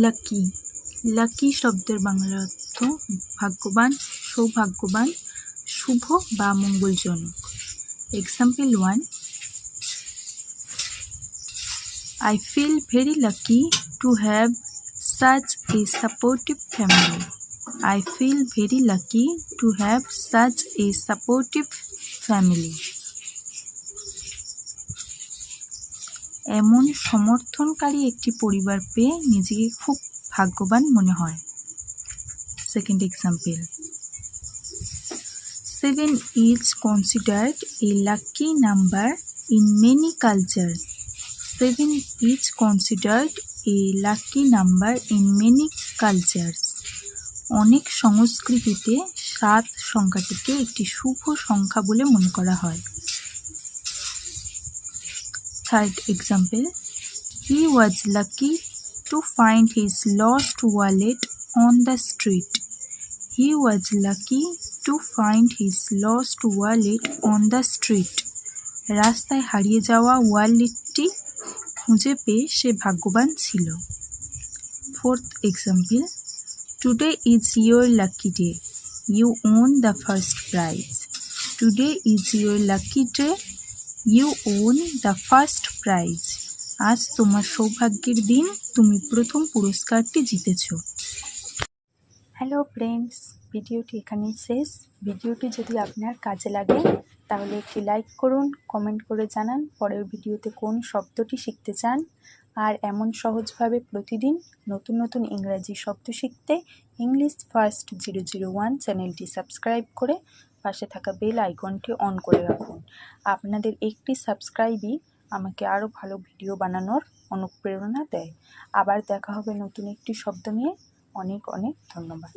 Lucky. Lucky শব্দের বাংলা অর্থ ভাগ্যবান, সৌভাগ্যবান, শুভ বা মঙ্গলজনক। Example 1, I feel very lucky to have such a supportive family. I feel very lucky to have such a supportive family. এমন সমর্থনকারী একটি পরিবার পেয়ে নিজেকে খুব ভাগ্যবান মনে হয়। Second example, 7 is considered a lucky number in many cultures. 7 is considered a lucky number in many cultures. অনেক সংস্কৃতিতে 7 সংখ্যাটিকে একটি শুভ সংখ্যা বলে মনে করা হয়। Third example, he was lucky to find his lost wallet on the street. He was lucky to find his lost wallet on the street. রাস্তায় হারিয়ে যাওয়া ওয়ালেটটি খুঁজে পেয়ে সে ভাগ্যবান ছিল। Fourth example, today is your lucky day. You won the first prize. Today is your lucky day. You won the first prize. আজ তোমার সৌভাগ্যের দিন, তুমি প্রথম পুরস্কারটি জিতেছ। হ্যালো ফ্রেন্ডস, ভিডিওটি এখানেই শেষ। ভিডিওটি যদি আপনার কাজে লাগে তাহলে একটি লাইক করুন, কমেন্ট করে জানান পরের ভিডিওতে কোন শব্দটি শিখতে চান। আর এমন সহজভাবে প্রতিদিন নতুন নতুন ইংরাজি শব্দ শিখতে ইংলিশ ফার্স্ট 001 চ্যানেলটি সাবস্ক্রাইব করে পাশে থাকা বেল আইকনটি অন করে রাখুন। আপনাদের একটি সাবস্ক্রাইবই আমাকে আরও ভালো ভিডিও বানানোর অনুপ্রেরণা দেয়। আবার দেখা হবে নতুন একটি শব্দ নিয়ে। অনেক অনেক ধন্যবাদ।